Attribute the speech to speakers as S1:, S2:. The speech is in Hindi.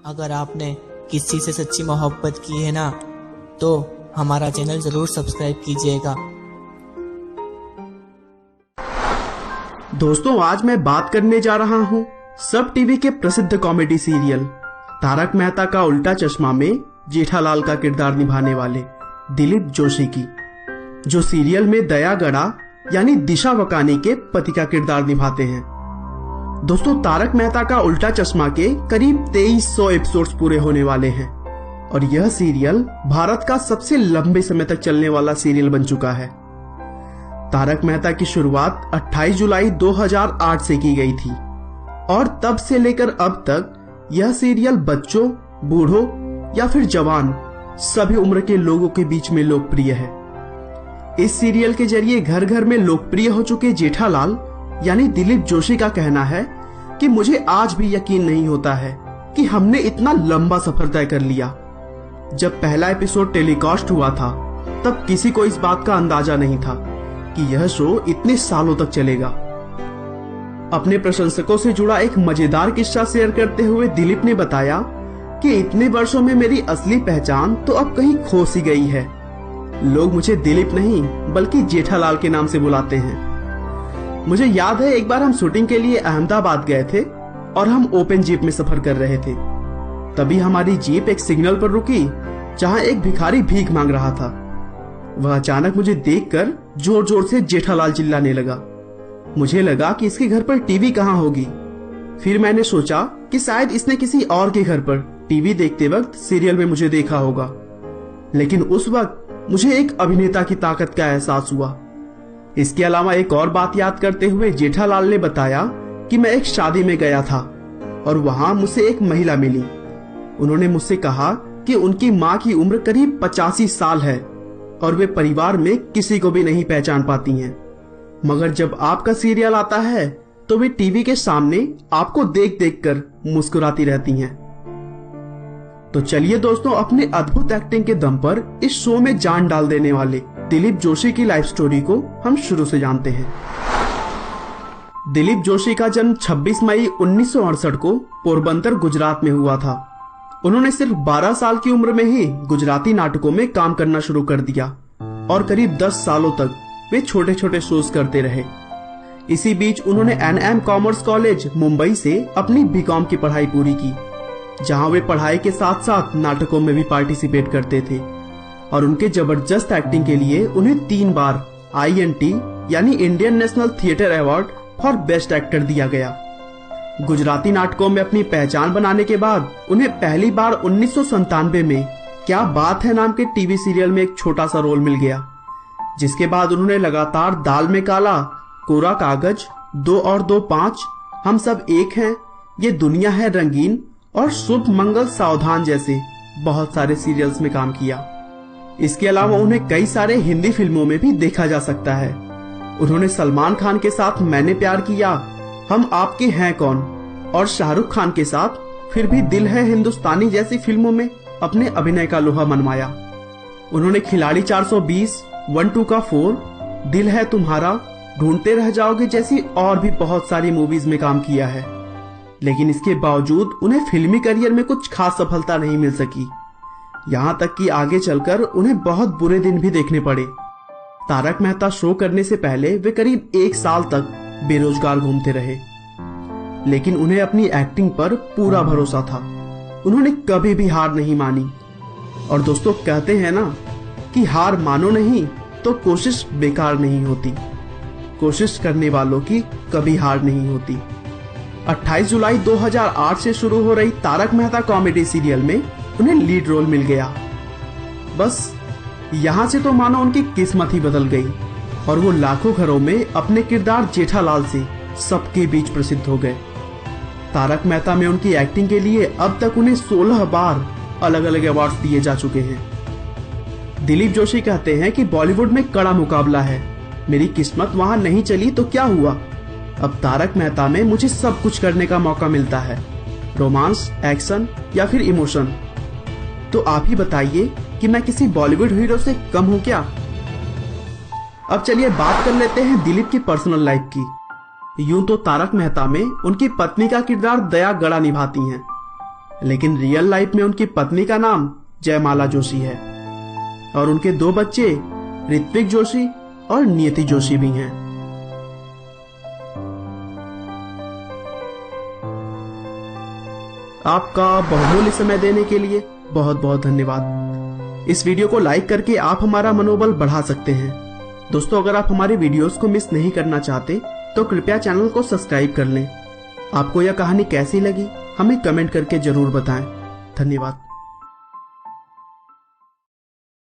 S1: अगर आपने किसी से सच्ची मोहब्बत की है ना, तो हमारा चैनल जरूर सब्सक्राइब कीजिएगा।
S2: दोस्तों, आज मैं बात करने जा रहा हूँ सब टीवी के प्रसिद्ध कॉमेडी सीरियल तारक मेहता का उल्टा चश्मा में जेठालाल का किरदार निभाने वाले दिलीप जोशी की, जो सीरियल में दया गड़ा यानी दिशा वकानी के पति का किरदार निभाते हैं। दोस्तों, तारक मेहता का उल्टा चश्मा के करीब 2300 एपिसोड्स पूरे होने वाले हैं और यह सीरियल भारत का सबसे लंबे समय तक चलने वाला सीरियल बन चुका है। तारक मेहता की शुरुआत 28 जुलाई 2008 से की गई थी और तब से लेकर अब तक यह सीरियल बच्चों, बूढ़ों या फिर जवान सभी उम्र के लोगों के बीच में लोकप्रिय है। इस सीरियल के जरिए घर घर में लोकप्रिय हो चुके जेठालाल यानी दिलीप जोशी का कहना है कि मुझे आज भी यकीन नहीं होता है कि हमने इतना लंबा सफर तय कर लिया। जब पहला एपिसोड टेलीकास्ट हुआ था तब किसी को इस बात का अंदाजा नहीं था कि यह शो इतने सालों तक चलेगा। अपने प्रशंसकों से जुड़ा एक मजेदार किस्सा शेयर करते हुए दिलीप ने बताया कि इतने वर्षों में मेरी असली पहचान तो अब कहीं खो सी गई है। लोग मुझे दिलीप नहीं बल्कि जेठालाल के नाम से बुलाते हैं। मुझे याद है एक बार हम शूटिंग के लिए अहमदाबाद गए थे और हम ओपन जीप में सफर कर रहे थे। तभी हमारी जीप एक सिग्नल पर रुकी जहां एक भिखारी भीख मांग रहा था। वह अचानक मुझे देखकर जोर जोर से जेठालाल चिल्लाने लगा। मुझे लगा कि इसके घर पर टीवी कहाँ होगी। फिर मैंने सोचा कि शायद इसने किसी और के घर पर टीवी देखते वक्त सीरियल में मुझे देखा होगा, लेकिन उस वक्त मुझे एक अभिनेता की ताकत का एहसास हुआ। इसके अलावा एक और बात याद करते हुए जेठालाल ने बताया कि मैं एक शादी में गया था और वहां मुझसे एक महिला मिली। उन्होंने मुझसे कहा कि उनकी माँ की उम्र करीब 85 साल है और वे परिवार में किसी को भी नहीं पहचान पाती हैं, मगर जब आपका सीरियल आता है तो वे टीवी के सामने आपको देख देख कर मुस्कुराती रहती हैं। तो चलिए दोस्तों, अपने अद्भुत एक्टिंग के दम पर इस शो में जान डाल देने वाले दिलीप जोशी की लाइफ स्टोरी को हम शुरू से जानते हैं। दिलीप जोशी का जन्म 26 मई 1968 को पोरबंदर, गुजरात में हुआ था। उन्होंने सिर्फ 12 साल की उम्र में ही गुजराती नाटकों में काम करना शुरू कर दिया और करीब 10 सालों तक वे छोटे छोटे शोज करते रहे। इसी बीच उन्होंने NM कॉमर्स कॉलेज मुंबई से अपनी बीकॉम की पढ़ाई पूरी की, जहां वे पढ़ाई के साथ साथ नाटकों में भी पार्टिसिपेट करते थे और उनके जबरदस्त एक्टिंग के लिए उन्हें 3 बार INT यानी Indian national theatre award for best actor दिया गया। गुजराती नाटकों में अपनी पहचान बनाने के बाद उन्हें पहली बार 1997 में क्या बात है नाम के टीवी सीरियल में एक छोटा सा रोल मिल गया, जिसके बाद उन्होंने लगातार दाल में काला, कोरा कागज, 2 और 2 5, हम सब एक हैं, ये दुनिया है रंगीन और शुभ मंगल सावधान जैसे बहुत सारे सीरियल्स में काम किया। इसके अलावा उन्हें कई सारे हिंदी फिल्मों में भी देखा जा सकता है। उन्होंने सलमान खान के साथ मैंने प्यार किया, हम आपके हैं कौन और शाहरुख खान के साथ फिर भी दिल है हिंदुस्तानी जैसी फिल्मों में अपने अभिनय का लोहा मनवाया। उन्होंने खिलाड़ी 420, 1-2 का 4, दिल है तुम्हारा, ढूंढते रह जाओगे जैसी और भी बहुत सारी मूवीज में काम किया है, लेकिन इसके बावजूद उन्हें फिल्मी करियर में कुछ खास सफलता नहीं मिल सकी। यहाँ तक कि आगे चलकर उन्हें बहुत बुरे दिन भी देखने पड़े। तारक मेहता शो करने से पहले वे करीब 1 साल तक बेरोजगार घूमते रहे, लेकिन उन्हें अपनी एक्टिंग पर पूरा भरोसा था। उन्होंने कभी भी हार नहीं मानी। और दोस्तों, कहते हैं ना कि हार मानो नहीं तो कोशिश बेकार नहीं होती। कोशिश करने वालों की कभी हार नहीं होती। 28 जुलाई 2008 से शुरू हो रही तारक मेहता कॉमेडी सीरियल में उन्हें लीड रोल मिल गया। बस यहां से तो मानो उनकी किस्मत ही बदल गई और वो लाखों घरों में अपने किरदार जेठालाल से सबके बीच प्रसिद्ध हो गए। तारक मेहता में उनकी एक्टिंग के लिए अब तक उन्हें 16 बार अलग अलग अवार्ड्स दिए जा चुके हैं। दिलीप जोशी कहते हैं कि बॉलीवुड में कड़ा मुकाबला है, मेरी किस्मत वहां नहीं चली तो क्या हुआ, अब तारक मेहता में मुझे सब कुछ करने का मौका मिलता है, रोमांस, एक्शन या फिर इमोशन। तो आप ही बताइए कि मैं किसी बॉलीवुड हीरो से कम हूं क्या। अब चलिए बात कर लेते हैं दिलीप की पर्सनल लाइफ की। यूं तो तारक मेहता में उनकी पत्नी का किरदार दया गड़ा निभाती हैं, लेकिन रियल लाइफ में उनकी पत्नी का नाम जयमाला जोशी है और उनके 2 बच्चे ऋत्विक जोशी और नियति जोशी भी हैं। आपका बहुमूल्य समय देने के लिए बहुत बहुत धन्यवाद। इस वीडियो को लाइक करके आप हमारा मनोबल बढ़ा सकते हैं। दोस्तों, अगर आप हमारे वीडियोस को मिस नहीं करना चाहते तो कृपया चैनल को सब्सक्राइब कर लें। आपको यह कहानी कैसी लगी हमें कमेंट करके जरूर बताएं। धन्यवाद।